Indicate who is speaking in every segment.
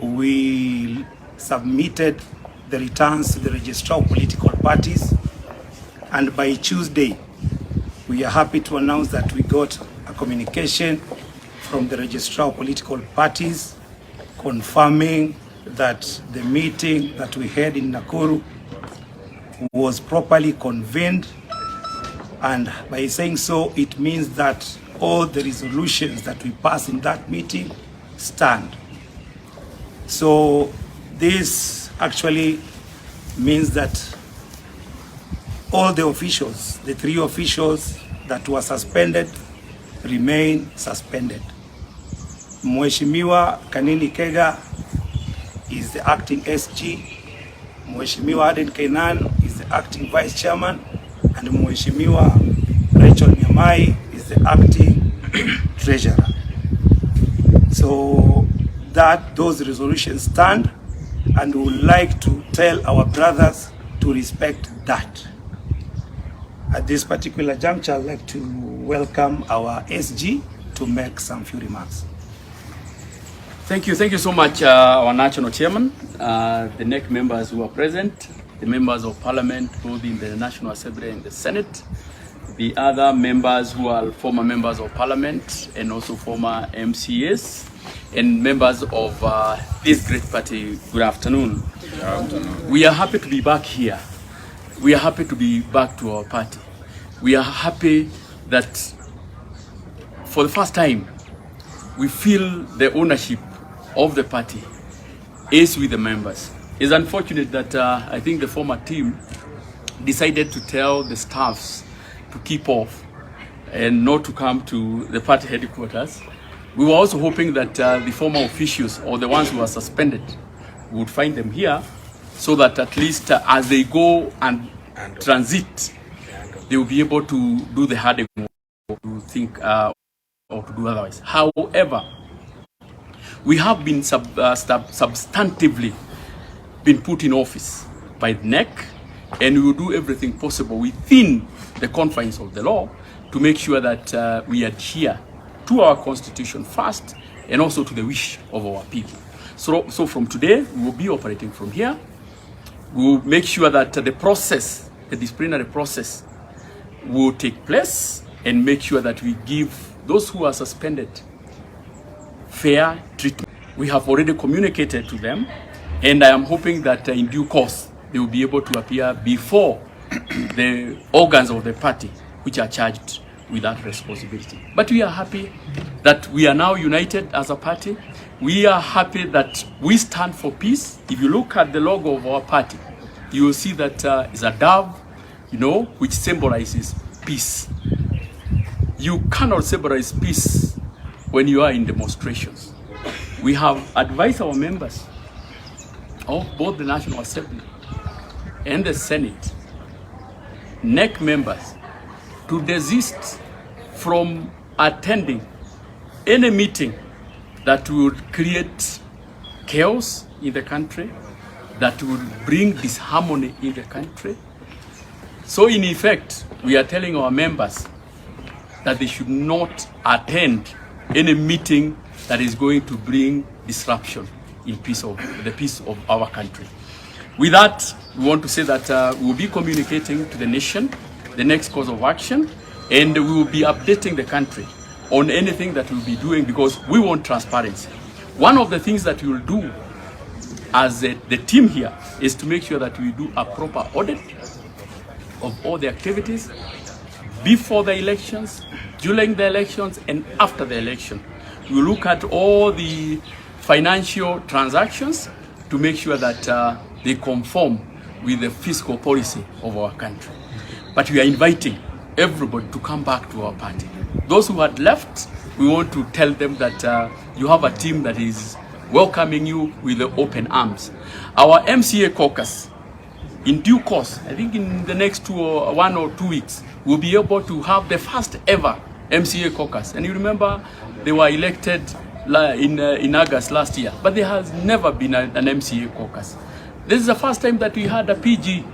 Speaker 1: we submitted the returns to the registrar of political parties, and by Tuesday, we are happy to announce that we got a communication from the registrar of political parties confirming that the meeting that we had in Nakuru was properly convened, and by saying so, it means that all the resolutions that we passed in that meeting stand. So this actually means that all the officials, the 3 officials that were suspended, remain suspended. Mheshimiwa Kanini Kega is the acting SG, Mheshimiwa Aden Kenan is the acting vice chairman, and Mheshimiwa Rachel Nyamai is the acting treasurer. So those resolutions stand, and we would like to tell our brothers to respect that. At this particular juncture, I'd like to welcome our SG to make some few remarks.
Speaker 2: Thank you so much, our National Chairman, the NEC members who are present, the members of Parliament, both in the National Assembly and the Senate, the other members who are former members of Parliament and also former MCAs, and members of this great party. Good afternoon.
Speaker 3: Good afternoon.
Speaker 2: We are happy to be back here. We are happy to be back to our party. We are happy that for the first time we feel the ownership of the party is with the members. It's unfortunate that I think the former team decided to tell the staffs to keep off and not to come to the party headquarters. We were also hoping that the former officials or the ones who are suspended would find them here, so that at least as they go and transit, they will be able to do the hard work, to think or to do otherwise. However, we have been substantively been put in office by the NEC, and we will do everything possible within the confines of the law to make sure that we adhere to our constitution first, and also to the wish of our people. So from today, we will be operating from here. We will make sure that the process, the disciplinary process, will take place, and make sure that we give those who are suspended fair treatment. We have already communicated to them, and I am hoping that in due course they will be able to appear before the organs of the party which are charged with that responsibility. But we are happy that we are now united as a party. We are happy that we stand for peace. If you look at the logo of our party, you will see that it's a dove, which symbolizes peace. You cannot symbolize peace when you are in demonstrations. We have advised our members of both the National Assembly and the Senate, NEC members, to desist from attending any meeting that would create chaos in the country, that would bring disharmony in the country. So in effect, we are telling our members that they should not attend any meeting that is going to bring disruption in the peace of our country. With that, we want to say that we will be communicating to the nation the next course of action, and we will be updating the country on anything that we'll be doing, because we want transparency. One of the things that we will do as the team here is to make sure that we do a proper audit of all the activities before the elections, during the elections, and after the election. We will look at all the financial transactions to make sure that they conform with the fiscal policy of our country. But we are inviting everybody to come back to our party. Those who had left, we want to tell them that you have a team that is welcoming you with the open arms. Our MCA caucus, in due course, I think in the next 1 or 2 weeks, we'll be able to have the first ever MCA caucus. And you remember they were elected in August last year, but there has never been an MCA caucus. This is the first time that we had a PG,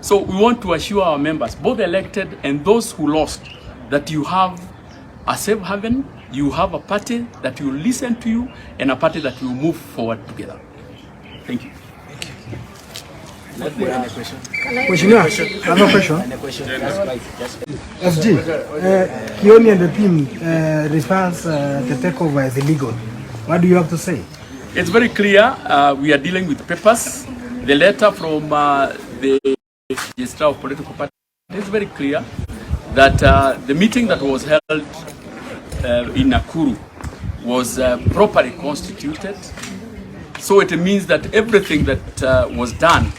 Speaker 2: So we want to assure our members, both elected and those who lost, that you have a safe haven, you have a party that will listen to you and a party that will move forward together. Thank you.
Speaker 3: Another question. FG, Kioni and the team response the takeover is illegal. What do you have to say?
Speaker 2: It's very clear. We are dealing with papers. The letter from the Registrar of Political Parties is very clear that the meeting that was held in Nakuru was properly constituted. So it means that everything that was done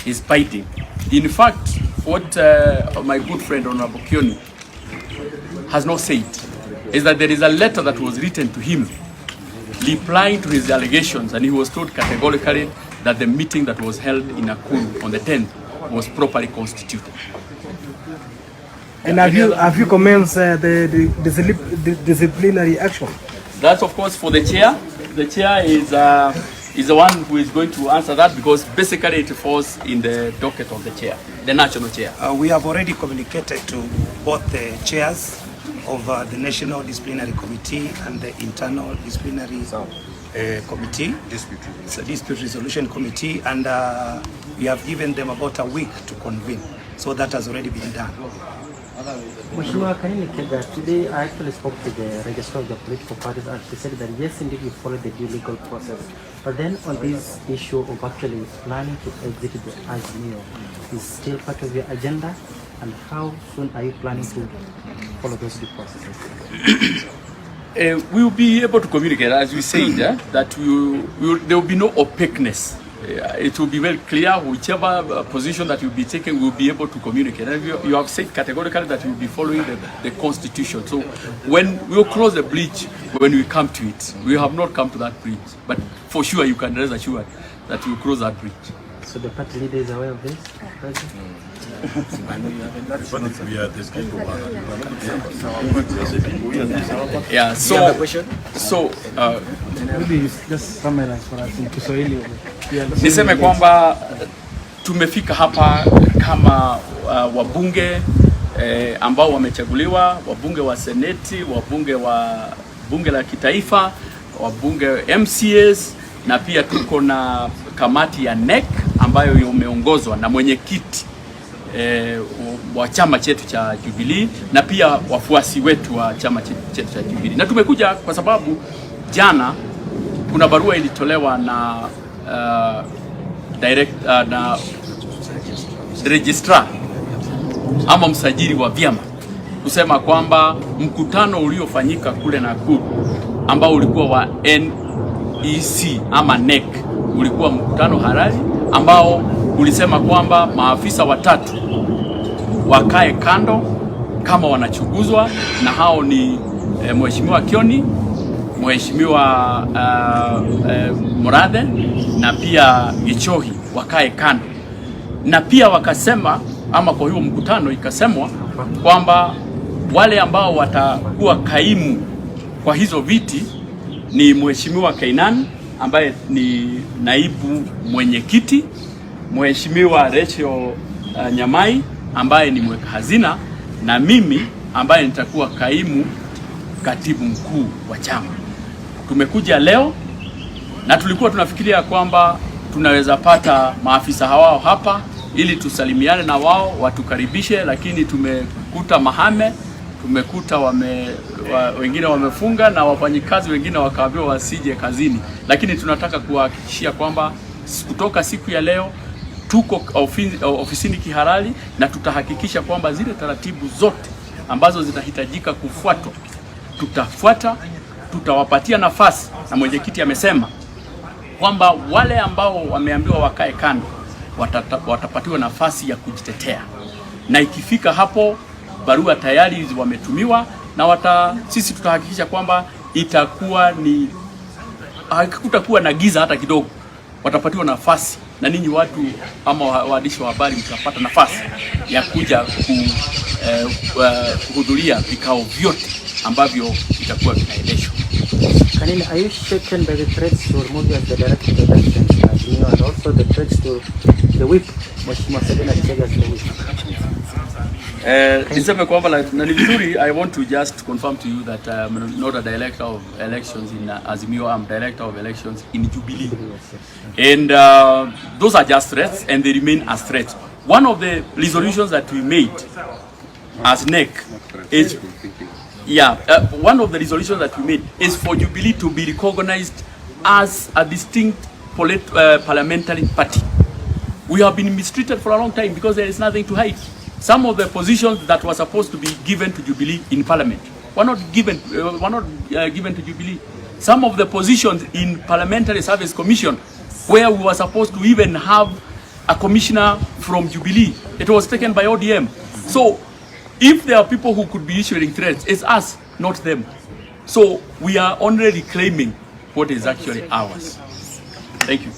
Speaker 2: is binding. In fact, what my good friend Honorable Kioni has not said is that there is a letter that was written to him replying to his allegations, and he was told categorically that the meeting that was held in Nakuru on the 10th was properly constituted.
Speaker 3: And have you commenced the disciplinary action?
Speaker 2: That's of course for the chair. The chair is the one who is going to answer that, because basically it falls in the docket of the chair, the national chair.
Speaker 1: We have already communicated to both the chairs of the National Disciplinary Committee and the Internal Disciplinary Committee, Dispute Resolution Committee, and we have given them about a week to convene. So that has already been done.
Speaker 4: Mheshimiwa Kanini Kega, today I actually spoke to the registrar of the political parties, and she said that yes, indeed, you followed the due legal process. But then on this issue of actually planning to exit the Azimio, is still part of your agenda? And how soon are you planning to follow those due processes?
Speaker 2: We will be able to communicate, as we said, that there will be no opaqueness. It will be very clear. Whichever position that you will be taking, we will be able to communicate. And you have said categorically that you will be following the constitution. So when we will cross the bridge, when we come to it, we have not come to that bridge. But for sure, you can rest assured that we will cross that bridge.
Speaker 4: So the party leader is aware of this?
Speaker 2: Yeah, so
Speaker 3: Maybe just summarize for us in Kiswahili.
Speaker 2: Niseme kwamba tumefika hapa kama wabunge ambao wamechaguliwa, wabunge wa seneti, wabunge wa bunge la kitaifa, wabunge MCAs, na pia tuko na kamati ya NEC ambayo imeongozwa na mwenyekiti wa chama chetu cha Jubilee, na pia wafuasi wetu wa chama chetu cha Jubilee. Na tumekuja kwa sababu jana kuna barua ilitolewa na na registrar ama msajili wa vyama kusema kwamba mkutano uliofanyika kule Nakuru ambao ulikuwa wa NEC ama NEC ulikuwa mkutano halali ambao ulisema kwamba maafisa watatu wakae kando kama wanachunguzwa, na hao ni Mheshimiwa Kioni, Mheshimiwa Murathe na pia Gichohi wakae kando. Na pia wakasema, ama kwa hiyo mkutano ikasemwa kwamba wale ambao watakuwa kaimu kwa hizo viti ni Mheshimiwa Kenyan ambaye ni naibu mwenyekiti, Mheshimiwa Rachel Nyamai ambaye ni mweka hazina, na mimi ambaye nitakuwa kaimu katibu mkuu wa chama. Tumekuja leo na tulikuwa tunafikiria kwamba tunaweza pata maafisa hawao hapa ili tusalimiane na wao, watukaribishe, lakini tumekuta mahame, tumekuta wengine wamefunga na wafanyikazi wengine wakaambiwa wasije kazini. Lakini tunataka kuhakikishia kwamba kutoka siku ya leo tuko ofisini kihalali, na tutahakikisha kwamba zile taratibu zote ambazo zinahitajika kufuatwa tutafuata. Tutawapatia nafasi, na mwenyekiti amesema kwamba wale ambao wameambiwa wakae kando watapatiwa nafasi ya kujitetea, na ikifika hapo barua tayari wametumiwa, na sisi tutahakikisha kwamba hakutakuwa na giza hata kidogo. Watapatiwa nafasi, na ninyi watu ama waandishi wa habari mtapata nafasi ya kuja kuhudhuria vikao vyote ambavyo itakuwa vinaendeshwa.
Speaker 4: Kanini, are you shaken by the threats to remove you as the director of the election, and also the threats to the whip, Mheshimiwa Kega as the whip?
Speaker 2: Niseme kwamba na ni vizuri, I want to just confirm to you that I'm not a director of elections in Azimio, I'm director of elections in Jubilee. And those are just threats and they remain as threats. One of the resolutions that we made as NEC is, one of the resolutions that we made is for Jubilee to be recognized as a distinct parliamentary party. We have been mistreated for a long time because there is nothing to hide. Some of the positions that were supposed to be given to Jubilee in Parliament were not given to Jubilee. Some of the positions in Parliamentary Service Commission, where we were supposed to even have a commissioner from Jubilee, it was taken by ODM. So, if there are people who could be issuing threats, it's us, not them. So, we are only reclaiming what is actually ours. Thank you.